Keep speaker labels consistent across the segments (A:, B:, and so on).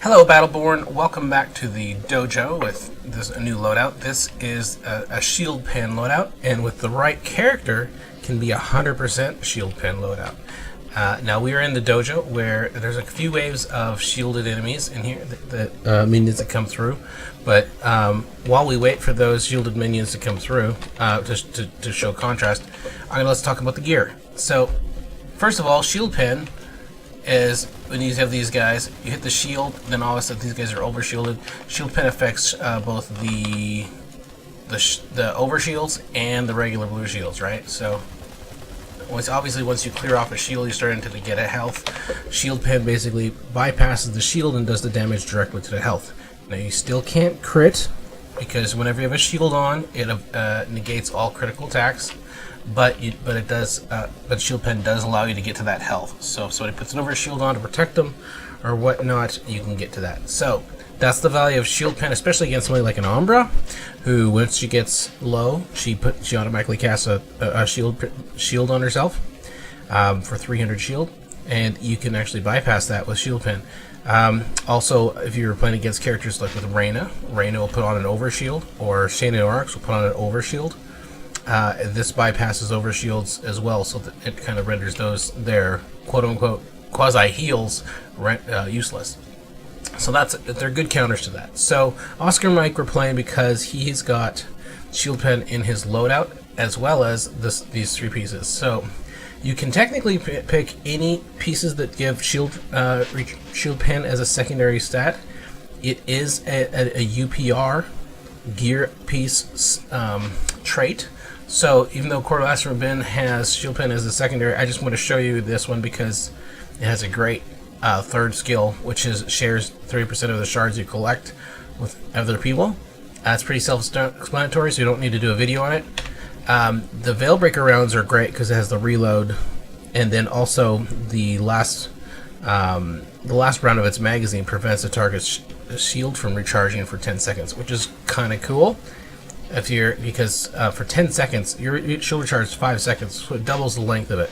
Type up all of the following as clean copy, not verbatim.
A: Hello Battleborn, welcome back to the dojo with a new loadout. This is a shield pen loadout, and with the right character can be 100% shield pen loadout. Now we are in the dojo where there's a few waves of shielded enemies in here, that minions that come through, but while we wait for those shielded minions to come through, to show contrast, let's talk about the gear. So first of all, shield pen is when you have these guys, you hit the shield, then all of a sudden these guys are over shielded. Shield pen affects both the over shields and the regular blue shields, right? So once you clear off a shield, you're starting to get a health. Shield pen basically bypasses the shield and does the damage directly to the health. Now you still can't crit, because whenever you have a shield on, it negates all critical attacks. But shield pen does allow you to get to that health. So if somebody puts an over shield on to protect them or whatnot, you can get to that. So that's the value of shield pen, especially against somebody like an Umbra, who once she gets low, she automatically casts a shield on herself for 300 shield, and you can actually bypass that with shield pen. Also, if you're playing against characters like with Reyna will put on an over shield, or Shayna Oryx will put on an over shield. This bypasses over shields as well, so that it kind of renders their quote-unquote quasi-heals useless. So they're good counters to that. So Oscar Mike we're playing because he's got shield pen in his loadout as well as these three pieces. So you can technically pick any pieces that give shield pen as a secondary stat. It is a UPR gear piece trait. So even though Quartermastery has shield pen as a secondary, I just want to show you this one because it has a great third skill, which shares 30% of the shards you collect with other people. It's pretty self-explanatory, so you don't need to do a video on it. The Veilbreaker rounds are great because it has the reload, and then also the last round of its magazine prevents the target's shield from recharging for 10 seconds, which is kind of cool. Because for 10 seconds, your shield recharge is 5 seconds, so it doubles the length of it.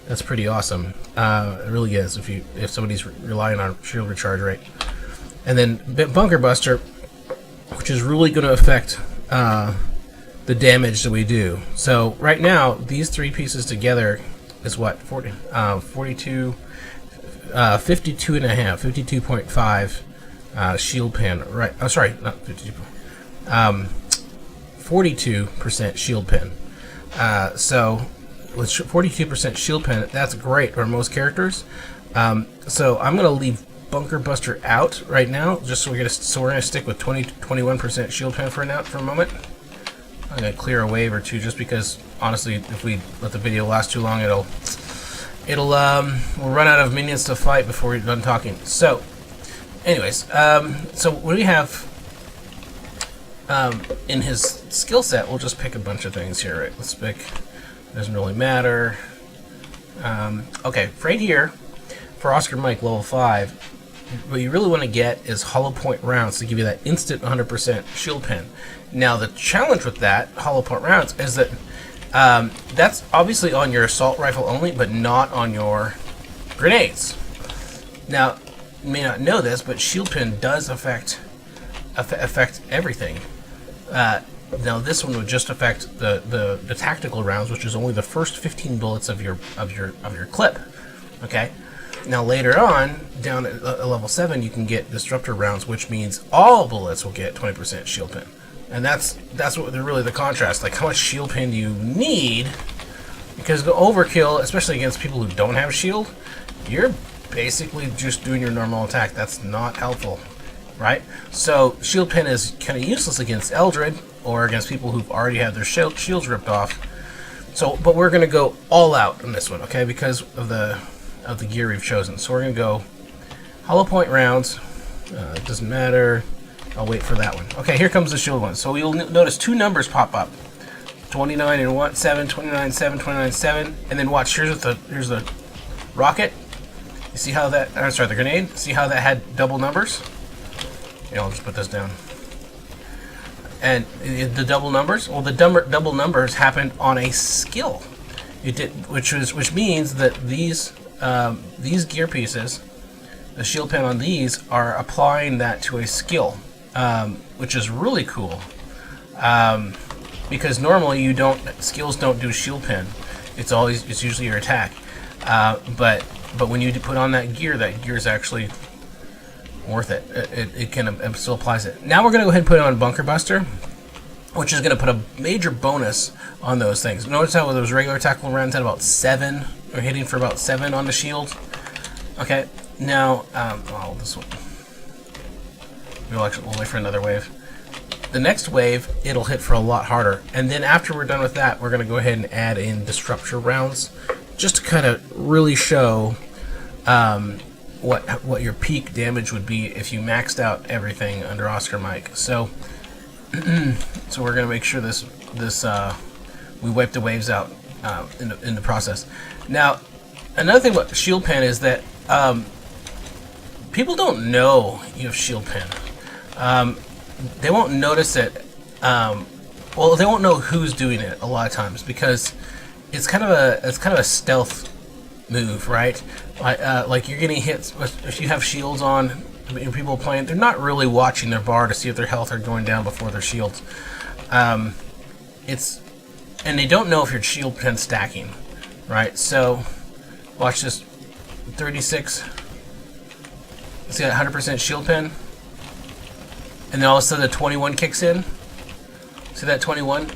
A: That's pretty awesome. It really is if somebody's relying on shield recharge rate. And then Bunker Buster, which is really going to affect the damage that we do. So right now, these three pieces together is what 52.5 shield pen. Right? Oh, sorry, not 52. 42% shield pen. So with 42% shield pen, that's great for most characters. So I'm going to leave Bunker Buster out right now, just so we're going to stick with 21% shield pen for a moment. I'm going to clear a wave or two, just because honestly, if we let the video last too long, we'll run out of minions to fight before we're done talking. So, anyways, so what do we have? In his skill set, we'll just pick a bunch of things here. Right? Let's pick. Doesn't really matter. Okay, right here for Oscar Mike level 5, what you really want to get is hollow point rounds to give you that instant 100% shield pen. Now the challenge with that hollow point rounds is that that's obviously on your assault rifle only, but not on your grenades. Now you may not know this, but shield pen does affect everything. Now this one would just affect the tactical rounds, which is only the first 15 bullets of your clip. Okay. Now later on, down at level 7, you can get disruptor rounds, which means all bullets will get 20% shield pen, and that's what really the contrast. Like, how much shield pen do you need? Because the overkill, especially against people who don't have shield, you're basically just doing your normal attack. That's not helpful. Right? So shield pen is kind of useless against Eldred or against people who've already had their shields ripped off. So, but we're going to go all out on this one, okay? Because of the gear we've chosen. So we're going to go hollow point rounds. It doesn't matter. I'll wait for that one. Okay, here comes the shield one. So you'll notice two numbers pop up: 29 and 7, 29 7, 29 7, and then watch. Here's the rocket. You see how that? The grenade. See how that had double numbers? I'll just put this down. And the double numbers, well, the double numbers happened on a skill. It did, which means that these gear pieces the shield pen on these are applying that to a skill, which is really cool. Because normally skills don't do shield pen. It's usually your attack. But when you put on that gear is actually worth it. It still applies it. Now we're going to go ahead and put on Bunker Buster, which is going to put a major bonus on those things. Notice how those regular tactical rounds had about 7, or hitting for about 7 on the shield. Okay, now, this one. We'll wait for another wave. The next wave, it'll hit for a lot harder. And then after we're done with that, we're going to go ahead and add in Disruptor rounds, just to kind of really show what your peak damage would be if you maxed out everything under Oscar Mike. So, so we're going to make sure we wipe the waves out in the process. Now, another thing about shield pen is that people don't know you have shield pen. They won't notice it. Well, they won't know who's doing it a lot of times, because it's kind of a stealth move, right? Like you're getting hits if you have shields on. I mean, people playing, they're not really watching their bar to see if their health are going down before their shields. And they don't know if your shield pen stacking, right? So watch this, 36. See that 100% shield pen, and then all of a sudden the 21 kicks in. See that 21?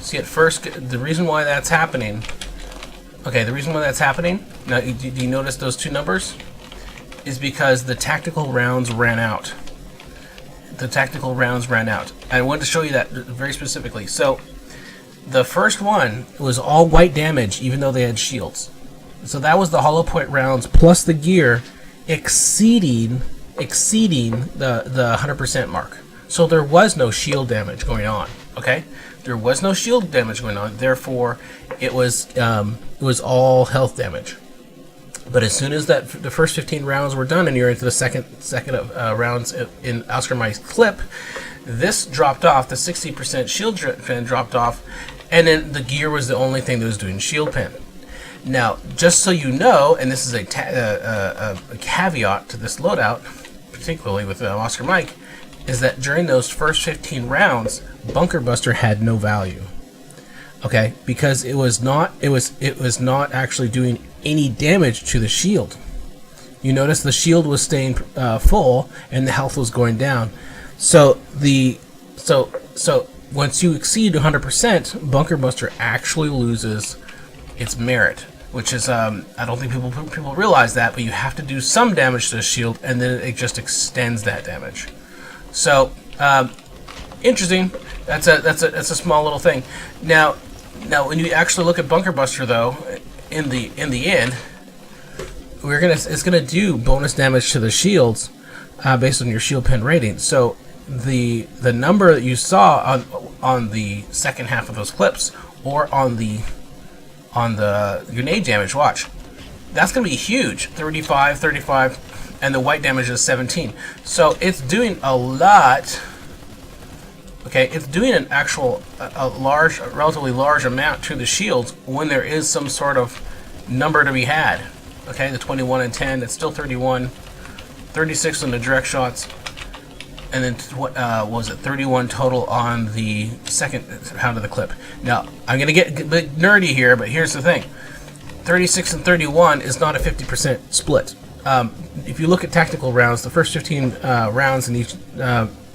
A: See, at first, the reason why that's happening. Okay, the reason why that's happening. Now, do you notice those two numbers? Is because the tactical rounds ran out. The tactical rounds ran out. I wanted to show you that very specifically. So, the first one was all white damage, even though they had shields. So that was the hollow point rounds plus the gear exceeding the 100% mark. So there was no shield damage going on. Okay, there was no shield damage going on. Therefore, it was all health damage. But as soon as the first 15 rounds were done, and you're into the second rounds in Oscar Mike's clip, this dropped off. The 60% shield pen dropped off, and then the gear was the only thing that was doing shield pen. Now, just so you know, and this is a caveat to this loadout, particularly with Oscar Mike, is that during those first 15 rounds, Bunker Buster had no value. Okay, because it was not actually doing any damage to the shield. You notice the shield was staying full and the health was going down. So once you exceed 100%, Bunker Buster actually loses its merit, which is I don't think people realize that, but you have to do some damage to the shield, and then it just extends that damage. So interesting. That's a small little thing. Now when you actually look at Bunker Buster, though, in the end, it's gonna do bonus damage to the shields based on your shield pen rating. So the number that you saw on the second half of those clips, or on the grenade damage, watch, that's gonna be huge. 35, and the white damage is 17. So it's doing a lot. Okay, it's doing an actual relatively large amount to the shields when there is some sort of number to be had. Okay, the 21 and 10, that's still 31, 36 on the direct shots, and then what was it, 31 total on the second round of the clip. Now, I'm going to get a bit nerdy here, but here's the thing. 36 and 31 is not a 50% split. If you look at tactical rounds, the first 15 rounds in each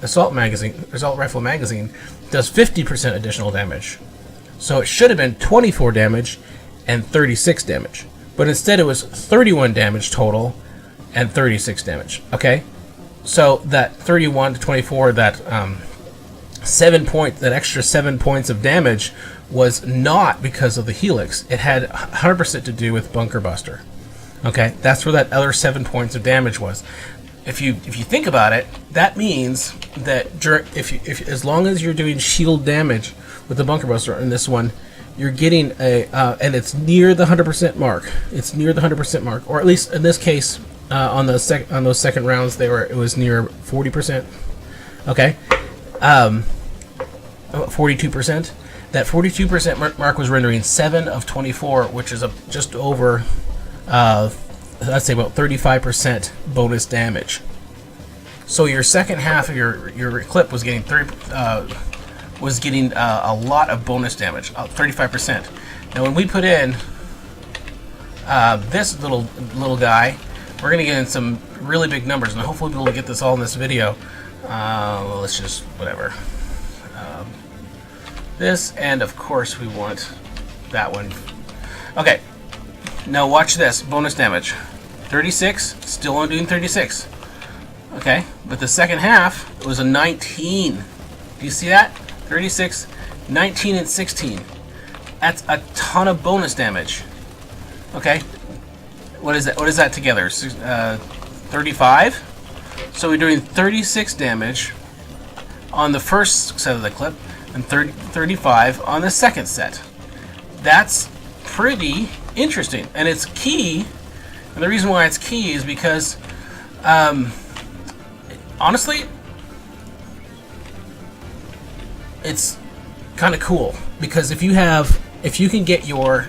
A: assault rifle magazine does 50% additional damage. So it should have been 24 damage and 36 damage. But instead it was 31 damage total and 36 damage. Okay? So that 31 to 24, that extra 7 points of damage was not because of the helix. It had 100% to do with Bunker Buster. Okay? That's where that other 7 points of damage was. If you think about it, that means that if as long as you're doing shield damage with the Bunker Buster in this one, you're getting and it's near the 100% mark. It's near the 100% mark, or at least in this case, on those second rounds, it was near 40%. Okay, 42%. That 42% mark was rendering 7 of 24, which is just over let's say about 35% bonus damage. So your second half of your clip was getting a lot of bonus damage, 35%. Now when we put in this little guy, we're gonna get in some really big numbers, and hopefully we'll be able to get this all in this video. Let's just whatever. This, and of course we want that one. Okay, now watch this. Bonus damage, 36. Still only doing 36. Okay, but the second half was a 19. Do you see that? 36, 19, and 16. That's a ton of bonus damage. Okay, what is that? What is that together? 35. So we're doing 36 damage on the first set of the clip, and 35 on the second set. That's pretty interesting, and it's key. And the reason why it's key is because, honestly, it's kind of cool, because if you can get your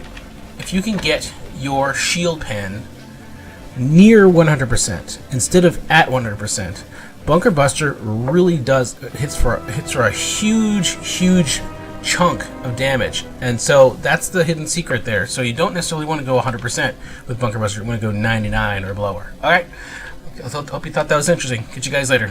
A: shield pen near 100% instead of at 100%, Bunker Buster really hits for a huge chunk of damage. And so that's the hidden secret there. So you don't necessarily want to go 100% with Bunker Buster. You want to go 99 or lower. All right. I hope you thought that was interesting. Catch you guys later.